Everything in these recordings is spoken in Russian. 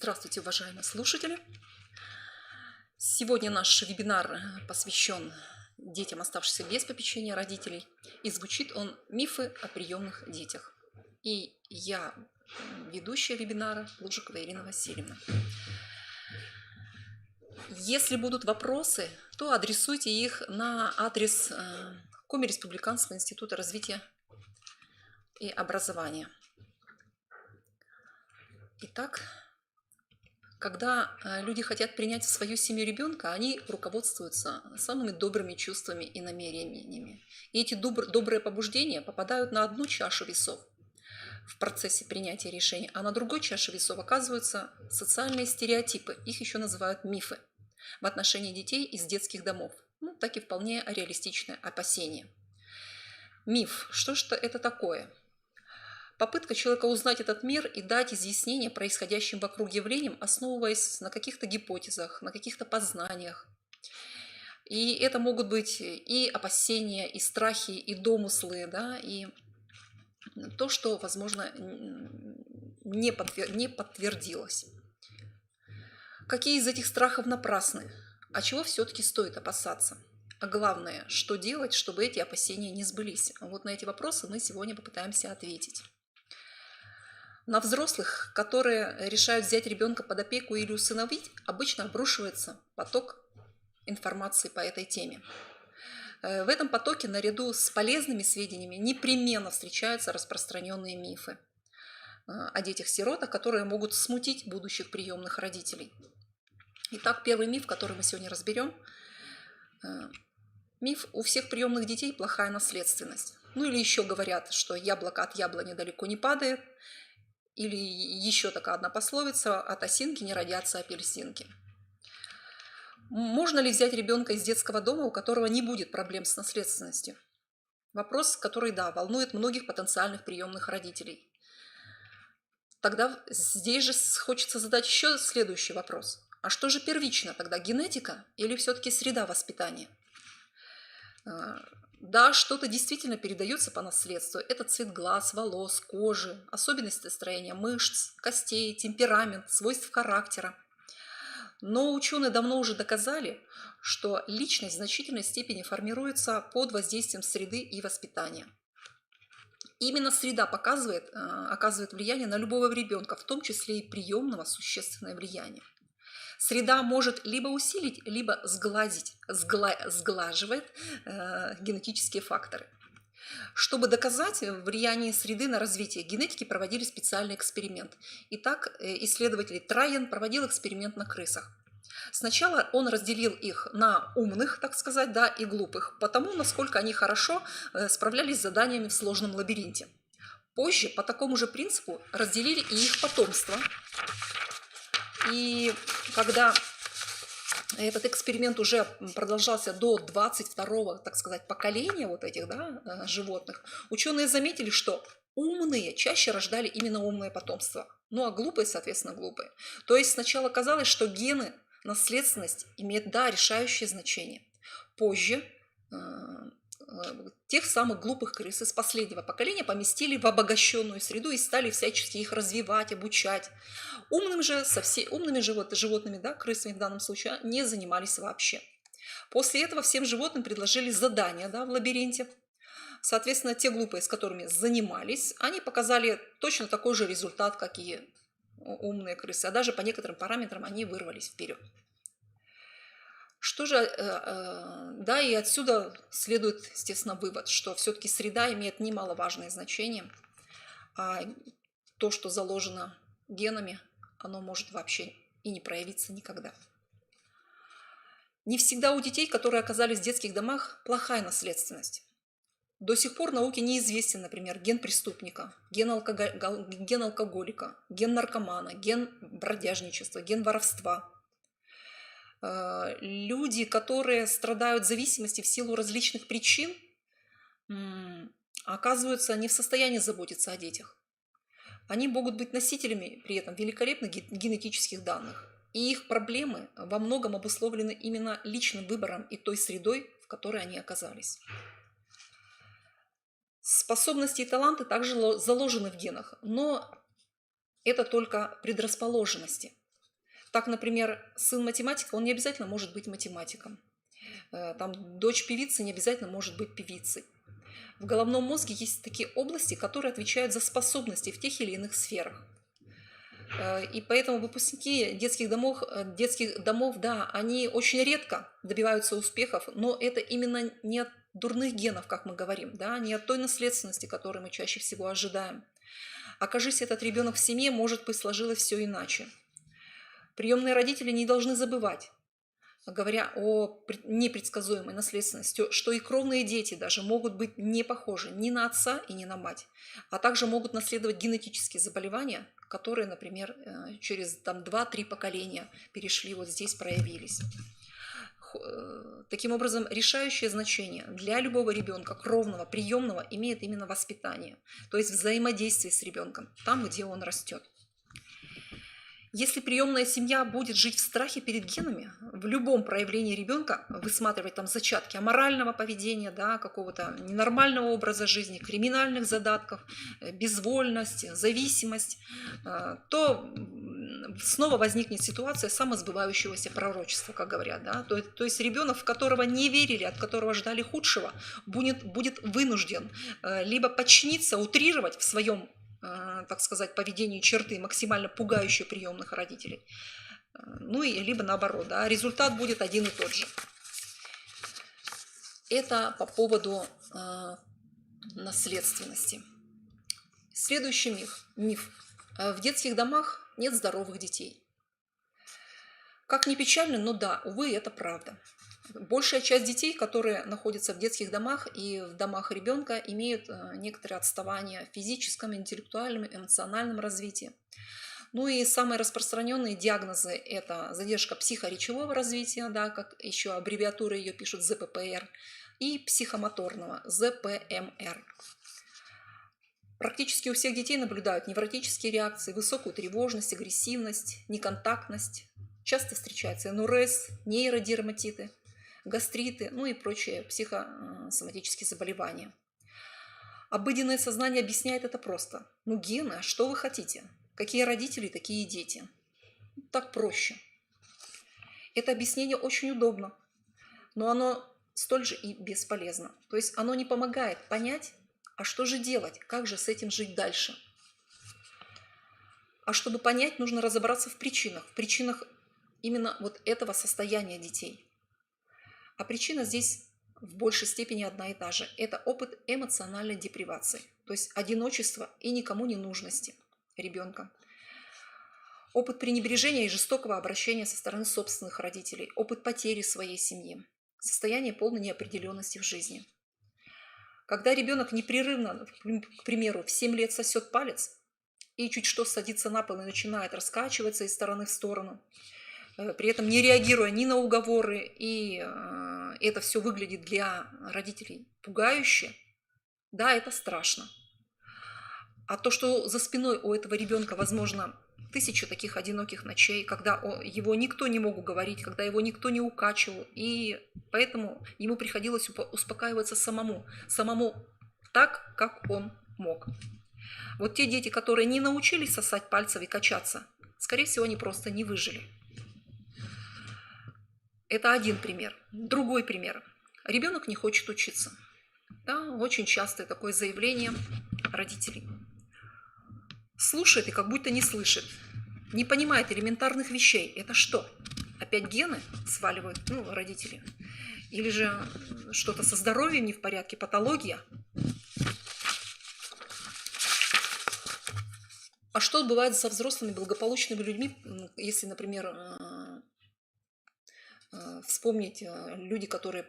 Здравствуйте, уважаемые слушатели! Сегодня наш вебинар посвящен детям, оставшимся без попечения родителей, и звучит он «Мифы о приемных детях». И я, ведущая вебинара, Лужикова Ирина Васильевна. Если будут вопросы, то адресуйте их на адрес Коми Республиканского института развития и образования. Итак, когда люди хотят принять в свою семью ребенка, они руководствуются самыми добрыми чувствами и намерениями. И эти добрые побуждения попадают на одну чашу весов в процессе принятия решения, а на другой чаше весов оказываются социальные стереотипы, их еще называют мифы, в отношении детей из детских домов. Так и вполне реалистичное опасение. Миф. Что же это такое? Попытка человека узнать этот мир и дать изъяснение происходящим вокруг явлениям, основываясь на каких-то гипотезах, на каких-то познаниях. И это могут быть и опасения, и страхи, и домыслы, да, и то, что, возможно, не подтвердилось. Какие из этих страхов напрасны? А чего все-таки стоит опасаться? А главное, что делать, чтобы эти опасения не сбылись? Вот на эти вопросы мы сегодня попытаемся ответить. На взрослых, которые решают взять ребенка под опеку или усыновить, обычно обрушивается поток информации по этой теме. В этом потоке наряду с полезными сведениями непременно встречаются распространенные мифы о детях-сиротах, которые могут смутить будущих приемных родителей. Итак, первый миф, который мы сегодня разберем. Миф: у всех приемных детей плохая наследственность. Или еще говорят, что яблоко от яблони далеко не падает. Или еще такая одна пословица: от осинки не родятся апельсинки. Можно ли взять ребенка из детского дома, у которого не будет проблем с наследственностью? Вопрос, который, волнует многих потенциальных приемных родителей. Тогда здесь же хочется задать еще следующий вопрос. А что же первично тогда, генетика или все-таки среда воспитания? Да, что-то действительно передается по наследству. Это цвет глаз, волос, кожи, особенности строения мышц, костей, темперамент, свойств характера. Но ученые давно уже доказали, что личность в значительной степени формируется под воздействием среды и воспитания. Именно среда оказывает влияние на любого ребенка, в том числе и приемного, существенное влияние. Среда может либо усилить, либо сглаживает генетические факторы. Чтобы доказать влияние среды на развитие, генетики проводили специальный эксперимент. Итак, исследователь Трайен проводил эксперимент на крысах. Сначала он разделил их на умных, так сказать, и глупых, потому насколько они хорошо справлялись с заданиями в сложном лабиринте. Позже по такому же принципу разделили и их потомство. И когда этот эксперимент уже продолжался до 22-го, так сказать, поколения вот этих животных, ученые заметили, что умные чаще рождали именно умное потомство, а глупые, соответственно, глупые. То есть сначала казалось, что гены, наследственность имеют, решающее значение. Позже тех самых глупых крыс из последнего поколения поместили в обогащенную среду и стали всячески их развивать, обучать. Умными животными, крысами в данном случае, не занимались вообще. После этого всем животным предложили задания в лабиринте. Соответственно, те глупые, с которыми занимались, они показали точно такой же результат, как и умные крысы, а даже по некоторым параметрам они вырвались вперед. Что же, и отсюда следует, естественно, вывод, что все-таки среда имеет немаловажное значение, а то, что заложено генами, оно может вообще и не проявиться никогда. Не всегда у детей, которые оказались в детских домах, плохая наследственность. До сих пор науке неизвестен, например, ген преступника, ген алкоголика, ген наркомана, ген бродяжничества, ген воровства. Люди, которые страдают зависимости в силу различных причин, оказываются не в состоянии заботиться о детях. Они могут быть носителями при этом великолепных генетических данных. И их проблемы во многом обусловлены именно личным выбором и той средой, в которой они оказались. Способности и таланты также заложены в генах, но это только предрасположенности. Так, например, сын математика, он не обязательно может быть математиком. Там дочь певицы не обязательно может быть певицей. В головном мозге есть такие области, которые отвечают за способности в тех или иных сферах. И поэтому выпускники детских домов, да, они очень редко добиваются успехов, но это именно не от дурных генов, как мы говорим, да, не от той наследственности, которую мы чаще всего ожидаем. Окажись этот ребенок в семье, может быть, сложилось все иначе. Приемные родители не должны забывать, говоря о непредсказуемой наследственности, что и кровные дети даже могут быть не похожи ни на отца и ни на мать, а также могут наследовать генетические заболевания, которые, например, через 2-3 поколения перешли, вот здесь проявились. Таким образом, решающее значение для любого ребенка, кровного, приемного, имеет именно воспитание, то есть взаимодействие с ребенком, там, где он растет. Если приемная семья будет жить в страхе перед генами, в любом проявлении ребенка высматривать там зачатки аморального поведения, да, какого-то ненормального образа жизни, криминальных задатков, безвольность, зависимость, то снова возникнет ситуация самосбывающегося пророчества, как говорят. Да? То есть ребенок, в которого не верили, от которого ждали худшего, будет вынужден либо подчиниться, утрировать в своем, так сказать, поведению черты, максимально пугающие приемных родителей. Ну и либо наоборот, да, результат будет один и тот же. Это по поводу наследственности. Следующий миф. В детских домах нет здоровых детей. Как ни печально, но да, увы, это правда. Большая часть детей, которые находятся в детских домах и в домах ребенка, имеют некоторые отставания в физическом, интеллектуальном, эмоциональном развитии. Ну и самые распространенные диагнозы – это задержка психоречевого развития, да, как еще аббревиатуры ее пишут ЗППР, и психомоторного ЗПМР. Практически у всех детей наблюдают невротические реакции, высокую тревожность, агрессивность, неконтактность. Часто встречаются НРС, нейродерматиты, гастриты, ну и прочие психосоматические заболевания. Обыденное сознание объясняет это просто. Ну, гены, а что вы хотите? Какие родители, такие дети. Так проще. Это объяснение очень удобно, но оно столь же и бесполезно. То есть оно не помогает понять, а что же делать, как же с этим жить дальше. А чтобы понять, нужно разобраться в причинах именно вот этого состояния детей. А причина здесь в большей степени одна и та же. Это опыт эмоциональной депривации, то есть одиночества и никому не нужности ребенка. Опыт пренебрежения и жестокого обращения со стороны собственных родителей, опыт потери своей семьи, состояние полной неопределенности в жизни. Когда ребенок непрерывно, к примеру, в 7 лет сосет палец и чуть что садится на пол и начинает раскачиваться из стороны в сторону, при этом не реагируя ни на уговоры, и это все выглядит для родителей пугающе, да, это страшно. А то, что за спиной у этого ребенка, возможно, 1000 таких одиноких ночей, когда его никто не мог уговорить, когда его никто не укачивал, и поэтому ему приходилось успокаиваться самому так, как он мог. Вот те дети, которые не научились сосать пальцев и качаться, скорее всего, они просто не выжили. Это один пример. Другой пример. Ребенок не хочет учиться. Да, очень частое такое заявление родителей. Слушает и как будто не слышит. Не понимает элементарных вещей. Это что? Опять гены сваливают родители? Или же что-то со здоровьем не в порядке, патология? А что бывает со взрослыми благополучными людьми, если, например, вспомнить люди, которые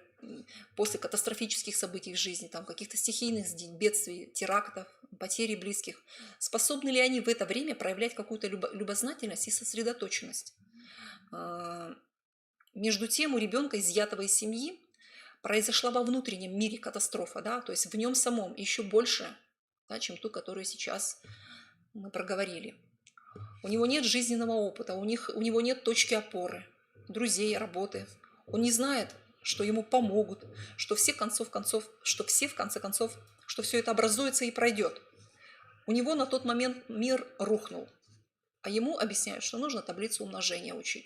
после катастрофических событий в жизни, там, каких-то стихийных бедствий, терактов, потери близких, способны ли они в это время проявлять какую-то любознательность и сосредоточенность? Между тем у ребенка, изъятого из семьи, произошла во внутреннем мире катастрофа, да, то есть в нем самом еще больше, да, чем ту, которую сейчас мы проговорили. У него нет жизненного опыта, у него нет точки опоры, друзей, работы. Он не знает, что ему помогут, что все в конце концов, что все это образуется и пройдет. У него на тот момент мир рухнул. А ему объясняют, что нужно таблицу умножения учить,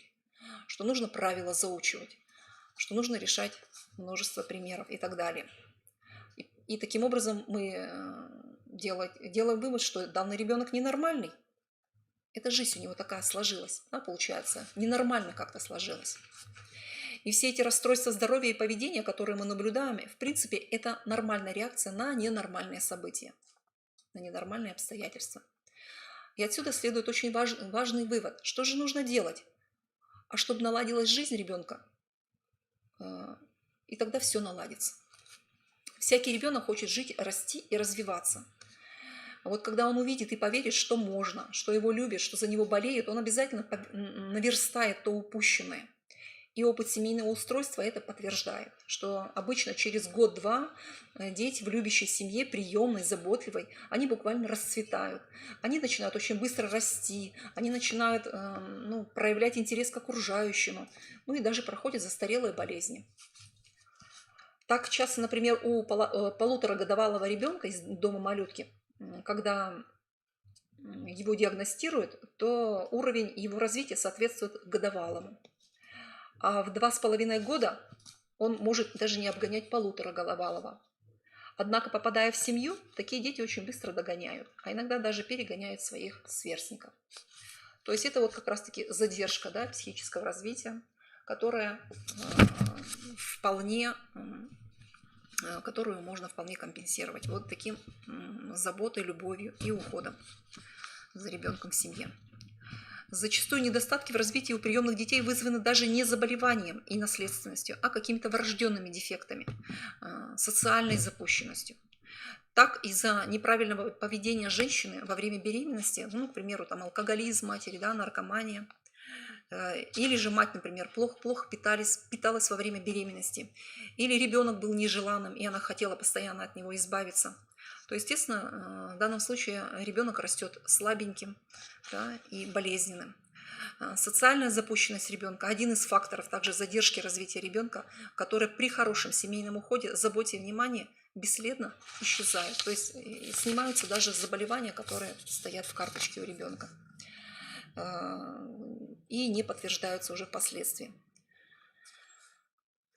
что нужно правила заучивать, что нужно решать множество примеров и так далее. И таким образом мы делаем вывод, что данный ребенок ненормальный. Эта жизнь у него такая сложилась, да, получается, ненормально как-то сложилась. И все эти расстройства здоровья и поведения, которые мы наблюдаем, в принципе, это нормальная реакция на ненормальные события, на ненормальные обстоятельства. И отсюда следует очень важный вывод. Что же нужно делать? А чтобы наладилась жизнь ребенка, и тогда все наладится. Всякий ребенок хочет жить, расти и развиваться. А вот когда он увидит и поверит, что можно, что его любят, что за него болеют, он обязательно наверстает то упущенное. И опыт семейного устройства это подтверждает, что обычно через год-два дети в любящей семье, приемной, заботливой, они буквально расцветают. Они начинают очень быстро расти, они начинают проявлять интерес к окружающему, и даже проходят застарелые болезни. Так часто, например, у полуторагодовалого ребенка из дома малютки, когда его диагностируют, то уровень его развития соответствует годовалому. А в 2,5 года он может даже не обгонять полуторагодовалого. Однако, попадая в семью, такие дети очень быстро догоняют, а иногда даже перегоняют своих сверстников. То есть это вот как раз-таки задержка, да, психического развития, которую можно вполне компенсировать вот таким заботой, любовью и уходом за ребенком в семье. Зачастую недостатки в развитии у приемных детей вызваны даже не заболеванием и наследственностью, а какими-то врожденными дефектами, социальной запущенностью. Так, из-за неправильного поведения женщины во время беременности, к примеру, алкоголизм матери, да, наркомания, или же мать, например, плохо питалась во время беременности, или ребенок был нежеланным, и она хотела постоянно от него избавиться, то, естественно, в данном случае ребенок растет слабеньким, да, и болезненным. Социальная запущенность ребенка – один из факторов также задержки развития ребенка, который при хорошем семейном уходе, заботе и внимании бесследно исчезает. То есть снимаются даже заболевания, которые стоят в карточке у ребенка и не подтверждаются уже впоследствии.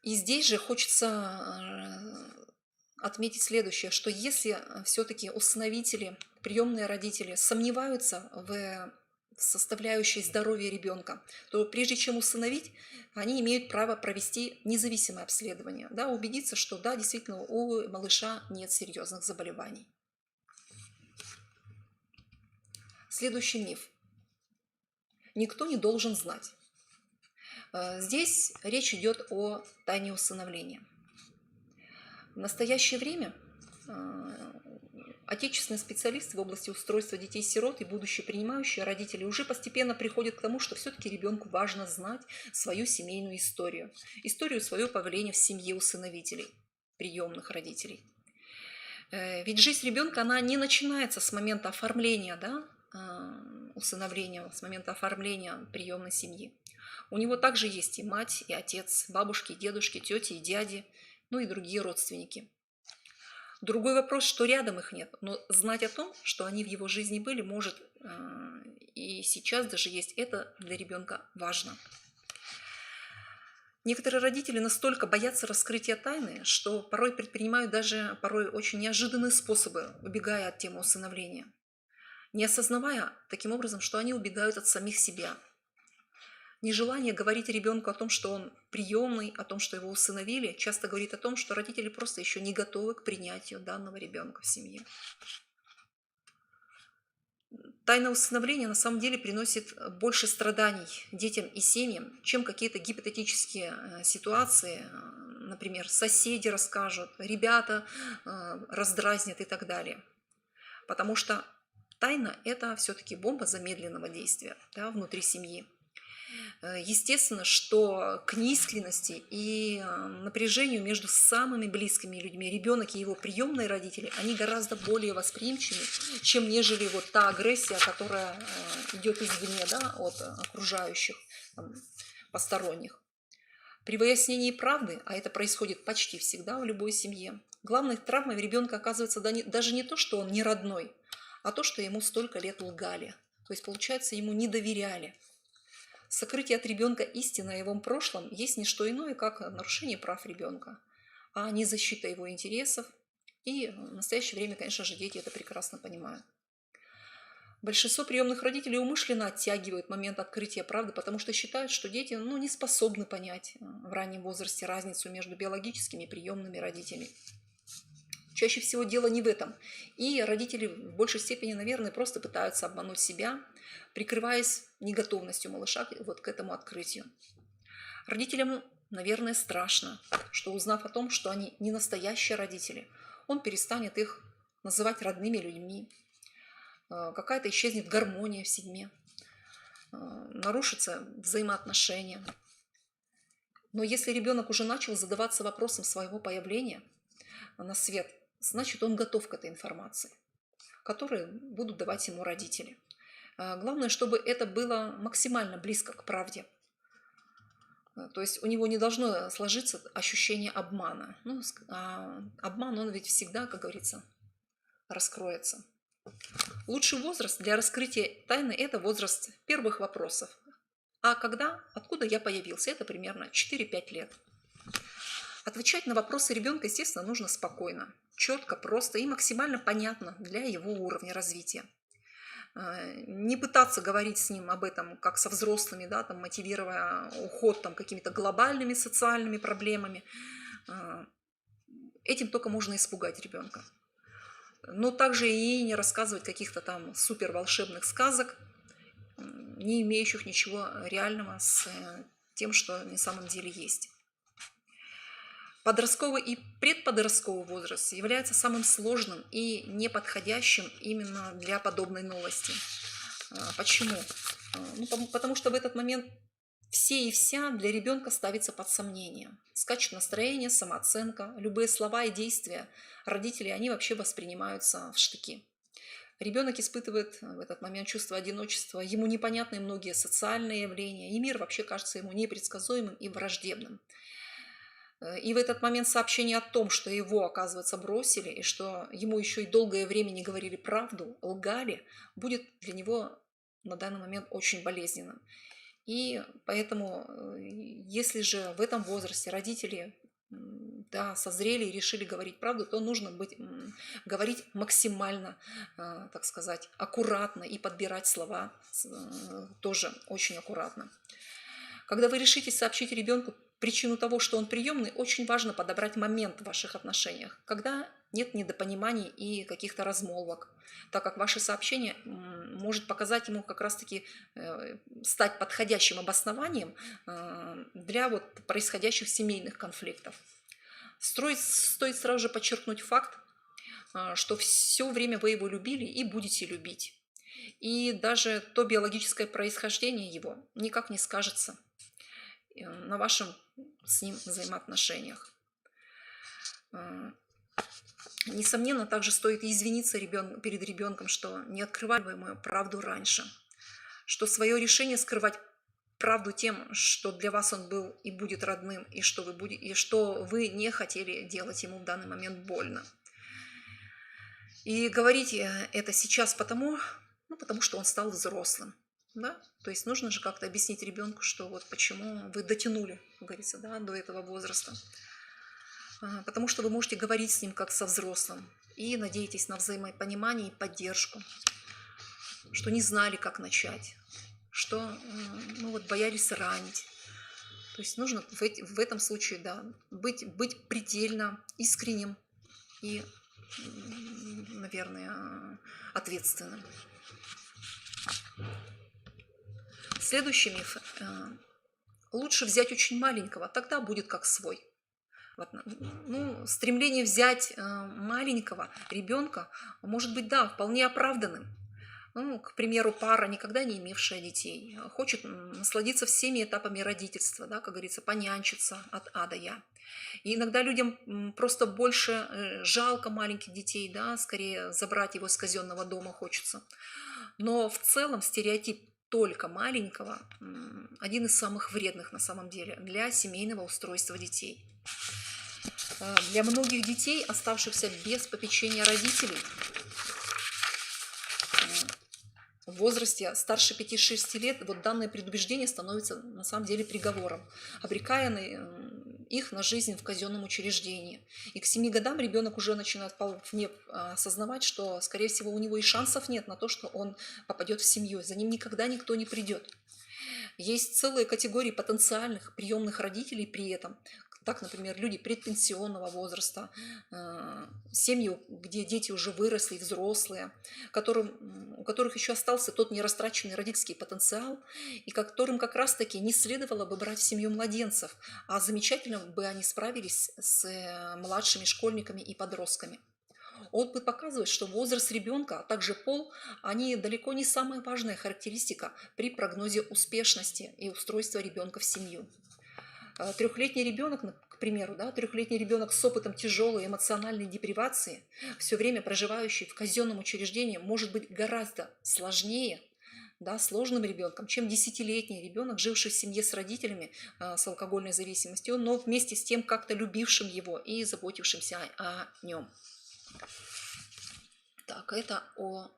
И здесь же хочется отметить следующее, что если все-таки усыновители, приемные родители сомневаются в составляющей здоровья ребенка, то прежде чем усыновить, они имеют право провести независимое обследование, да, убедиться, что да, действительно у малыша нет серьезных заболеваний. Следующий миф. Никто не должен знать. Здесь речь идет о тайне усыновления. В настоящее время отечественные специалисты в области устройства детей-сирот и будущие принимающие родители уже постепенно приходят к тому, что все-таки ребенку важно знать свою семейную историю, историю своего появления в семье усыновителей, приемных родителей. Ведь жизнь ребенка, она не начинается с момента оформления, да, усыновления, с момента оформления приемной семьи. У него также есть и мать, и отец, бабушки, дедушки, тети и дяди, и другие родственники. Другой вопрос, что рядом их нет, но знать о том, что они в его жизни были, может и сейчас даже есть, это для ребенка важно. Некоторые родители настолько боятся раскрытия тайны, что порой предпринимают даже очень неожиданные способы, убегая от темы усыновления, не осознавая таким образом, что они убегают от самих себя. Нежелание говорить ребенку о том, что он приемный, о том, что его усыновили, часто говорит о том, что родители просто еще не готовы к принятию данного ребенка в семье. Тайна усыновления на самом деле приносит больше страданий детям и семьям, чем какие-то гипотетические ситуации, например, соседи расскажут, ребята раздразнят и так далее. Потому что тайна – это все-таки бомба замедленного действия, да, внутри семьи. Естественно, что к неискренности и напряжению между самыми близкими людьми, ребенок и его приемные родители, они гораздо более восприимчивы, чем нежели вот та агрессия, которая идет извне, да, от окружающих, посторонних. При выяснении правды, а это происходит почти всегда в любой семье, главной травмой ребенка оказывается даже не то, что он не родной, а то, что ему столько лет лгали. То есть, получается, ему не доверяли. Сокрытие от ребенка истины о его прошлом есть не что иное, как нарушение прав ребенка, а не защита его интересов. И в настоящее время, конечно же, дети это прекрасно понимают. Большинство приемных родителей умышленно оттягивают момент открытия правды, потому что считают, что дети не способны понять в раннем возрасте разницу между биологическими и приемными родителями. Чаще всего дело не в этом. И родители в большей степени, наверное, просто пытаются обмануть себя, прикрываясь неготовностью малыша вот к этому открытию. Родителям, наверное, страшно, что узнав о том, что они не настоящие родители, он перестанет их называть родными людьми. Какая-то исчезнет гармония в семье, нарушатся взаимоотношения. Но если ребенок уже начал задаваться вопросом своего появления на свет, значит, он готов к этой информации, которую будут давать ему родители. Главное, чтобы это было максимально близко к правде. То есть у него не должно сложиться ощущение обмана. Обман, он ведь всегда, как говорится, раскроется. Лучший возраст для раскрытия тайны – это возраст первых вопросов. А когда, откуда я появился? Это примерно 4-5 лет. Отвечать на вопросы ребенка, естественно, нужно спокойно, четко, просто и максимально понятно для его уровня развития. Не пытаться говорить с ним об этом, как со взрослыми, да, там, мотивируя уход какими-то глобальными социальными проблемами. Этим только можно испугать ребенка. Но также и не рассказывать каких-то там супер волшебных сказок, не имеющих ничего реального с тем, что на самом деле есть. Подростковый и предподростковый возраст является самым сложным и неподходящим именно для подобной новости. Почему? Потому что в этот момент все и вся для ребенка ставится под сомнение. Скачет настроение, самооценка, любые слова и действия родителей, они вообще воспринимаются в штыки. Ребенок испытывает в этот момент чувство одиночества, ему непонятны многие социальные явления, и мир вообще кажется ему непредсказуемым и враждебным. И в этот момент сообщение о том, что его, оказывается, бросили, и что ему еще и долгое время не говорили правду, лгали, будет для него на данный момент очень болезненным. И поэтому, если же в этом возрасте родители созрели и решили говорить правду, то нужно говорить максимально, так сказать, аккуратно и подбирать слова тоже очень аккуратно. Когда вы решите сообщить ребенку причину того, что он приемный, очень важно подобрать момент в ваших отношениях, когда нет недопониманий и каких-то размолвок, так как ваше сообщение может показать ему как раз-таки стать подходящим обоснованием для происходящих семейных конфликтов. Стоит сразу же подчеркнуть факт, что все время вы его любили и будете любить. И даже то биологическое происхождение его никак не скажется на вашем с ним взаимоотношениях. Несомненно, также стоит извиниться перед ребенком, что не открывали вы ему правду раньше, что свое решение скрывать правду тем, что для вас он был и будет родным, и что вы не хотели делать ему в данный момент больно. И говорите это сейчас потому что он стал взрослым. Да? То есть нужно же как-то объяснить ребенку, что почему вы дотянули, как говорится, до этого возраста. Потому что вы можете говорить с ним как со взрослым и надеетесь на взаимопонимание и поддержку, что не знали, как начать, что боялись ранить. То есть нужно в этом случае быть предельно искренним и, наверное, ответственным. Следующий миф. Лучше взять очень маленького, тогда будет как свой. Стремление взять маленького ребенка может быть, вполне оправданным. К примеру, пара, никогда не имевшая детей, хочет насладиться всеми этапами родительства, как говорится, понянчиться от А до Я. И иногда людям просто больше жалко маленьких детей, скорее забрать его из казенного дома хочется. Но в целом стереотип только маленького один из самых вредных на самом деле для семейного устройства детей. Для многих детей, оставшихся без попечения родителей, возрасте старше 5-6 лет вот данное предубеждение становится на самом деле приговором, обрекая их на жизнь в казенном учреждении. И к 7 годам ребенок уже начинает вполне осознавать, что, скорее всего, у него и шансов нет на то, что он попадет в семью. За ним никогда никто не придет. Есть целые категории потенциальных приемных родителей при этом. Так, например, люди предпенсионного возраста, семьи, где дети уже выросли, взрослые, у которых еще остался тот нерастраченный родительский потенциал, и которым как раз-таки не следовало бы брать в семью младенцев, а замечательно бы они справились с младшими школьниками и подростками. Опыт показывает, что возраст ребенка, а также пол, они далеко не самая важная характеристика при прогнозе успешности и устройства ребенка в семью. Трехлетний ребенок, к примеру, трехлетний ребенок с опытом тяжелой эмоциональной депривации, все время проживающий в казенном учреждении, может быть гораздо сложнее, сложным ребенком, чем 10-летний ребенок, живший в семье с родителями с алкогольной зависимостью, но вместе с тем как-то любившим его и заботившимся о нем. Так, это о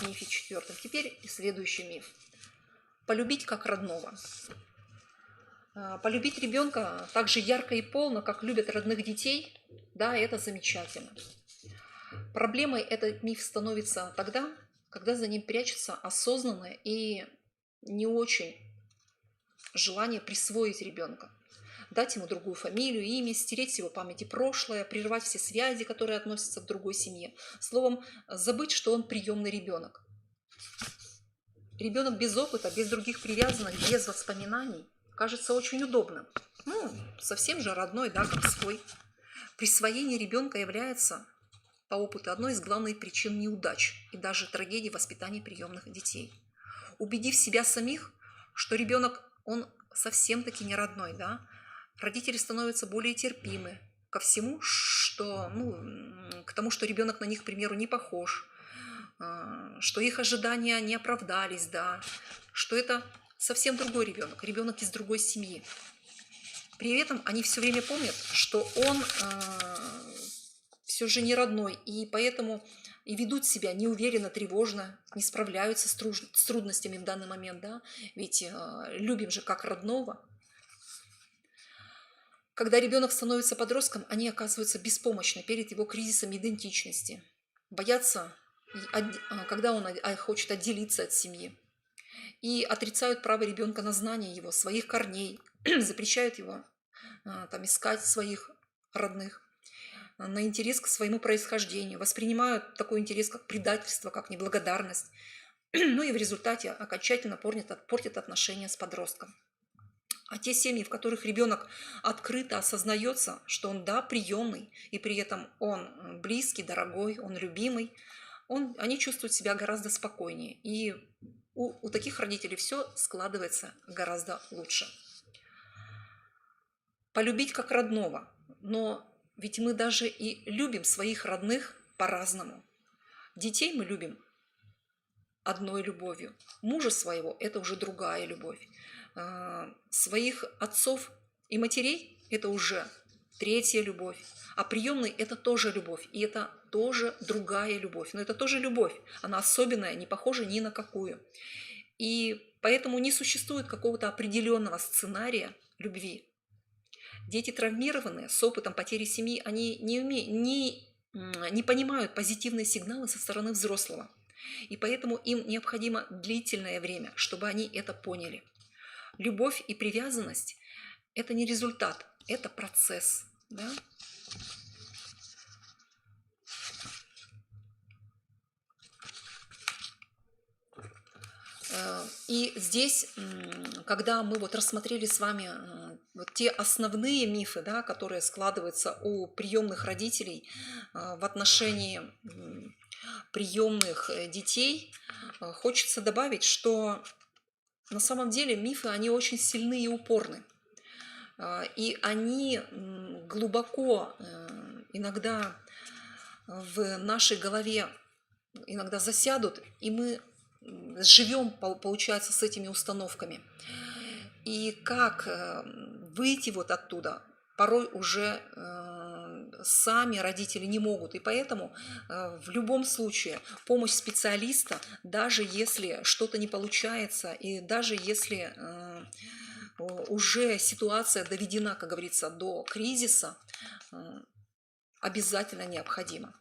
мифе 4. Теперь следующий миф. Полюбить как родного. Полюбить ребенка так же ярко и полно, как любят родных детей, это замечательно. Проблемой этот миф становится тогда, когда за ним прячется осознанное и не очень желание присвоить ребенка, дать ему другую фамилию, имя, стереть с его памяти прошлое, прервать все связи, которые относятся к другой семье. Словом, забыть, что он приемный ребенок. Ребенок без опыта, без других привязанных, без воспоминаний кажется очень удобным. Совсем же родной, как свой. Присвоение ребенка является по опыту одной из главных причин неудач и даже трагедий воспитания приемных детей. Убедив себя самих, что ребенок, он совсем-таки не родной, родители становятся более терпимы ко всему, к тому, что ребенок на них, к примеру, не похож, что их ожидания не оправдались, что это совсем другой ребенок, ребенок из другой семьи. При этом они все время помнят, что он все же не родной, и поэтому и ведут себя неуверенно, тревожно, не справляются с трудностями в данный момент, ведь любим же как родного. Когда ребенок становится подростком, они оказываются беспомощны перед его кризисом идентичности, боятся, когда он хочет отделиться от семьи, и отрицают право ребенка на знание его, своих корней, запрещают его искать своих родных, на интерес к своему происхождению, воспринимают такой интерес, как предательство, как неблагодарность, и в результате окончательно портят отношения с подростком. А те семьи, в которых ребенок открыто осознается, что он, приемный, и при этом он близкий, дорогой, он любимый, они чувствуют себя гораздо спокойнее. И у таких родителей все складывается гораздо лучше. Полюбить как родного, но ведь мы даже и любим своих родных по-разному. Детей мы любим одной любовью, мужа своего – это уже другая любовь, своих отцов и матерей – это уже третья любовь, а приемный – это тоже любовь, и это тоже другая любовь, но это тоже любовь, она особенная, не похожа ни на какую. И поэтому не существует какого-то определенного сценария любви. Дети травмированные, с опытом потери семьи, они не понимают позитивные сигналы со стороны взрослого. И поэтому им необходимо длительное время, чтобы они это поняли. Любовь и привязанность – это не результат, это процесс. И здесь, когда мы рассмотрели с вами те основные мифы, которые складываются у приемных родителей в отношении приемных детей, хочется добавить, что на самом деле мифы, они очень сильны и упорны. И они глубоко иногда в нашей голове иногда засядут, и мы живем, получается, с этими установками. И как выйти оттуда, порой уже сами родители не могут. И поэтому в любом случае помощь специалиста, даже если что-то не получается, и даже если уже ситуация доведена, как говорится, до кризиса, обязательно необходима.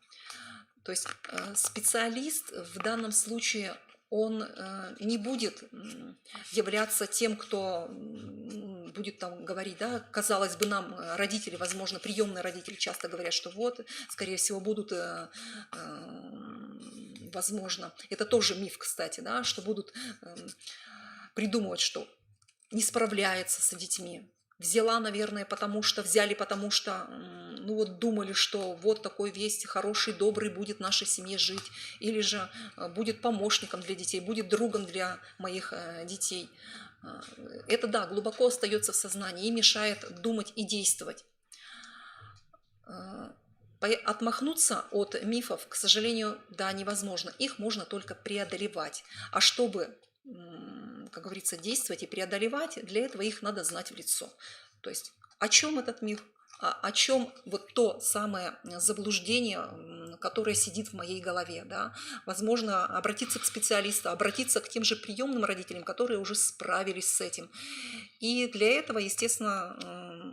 То есть специалист в данном случае, он не будет являться тем, кто будет там говорить, да, казалось бы, нам родители, возможно, приемные родители часто говорят, что вот, скорее всего, будут, возможно, это тоже миф, кстати, да, что будут придумывать, что не справляется с детьми. Взяла, наверное, взяли, потому что, ну вот думали, что вот такой весь хороший, добрый будет в нашей семье жить, или же будет помощником для детей, будет другом для моих детей. Это, да, глубоко остается в сознании и мешает думать и действовать. Отмахнуться от мифов, к сожалению, да, невозможно. Их можно только преодолевать. А чтобы, как говорится, действовать и преодолевать, для этого их надо знать в лицо. То есть о чем этот миф, о чем вот то самое заблуждение, которое сидит в моей голове. Да? Возможно, обратиться к специалисту, обратиться к тем же приемным родителям, которые уже справились с этим. И для этого, естественно,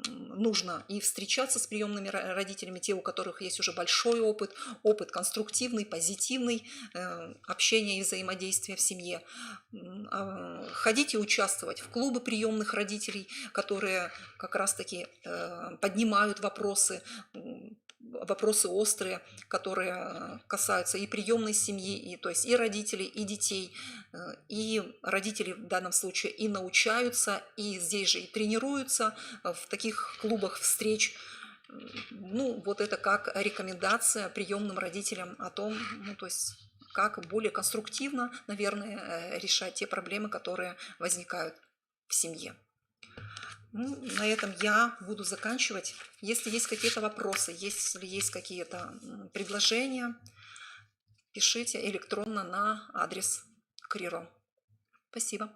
нужно и встречаться с приемными родителями, те, у которых есть уже большой опыт, опыт конструктивный, позитивный, общения и взаимодействия в семье. Ходить и участвовать в клубы приемных родителей, которые как раз-таки поднимают вопросы острые, которые касаются и приемной семьи, и, то есть и родителей, и детей, и родители в данном случае и научаются, и здесь же и тренируются в таких клубах встреч. Ну, вот это как рекомендация приемным родителям о том, ну, то есть как более конструктивно, наверное, решать те проблемы, которые возникают в семье. Ну, на этом я буду заканчивать. Если есть какие-то вопросы, если есть какие-то предложения, пишите электронно на адрес Криро. Спасибо.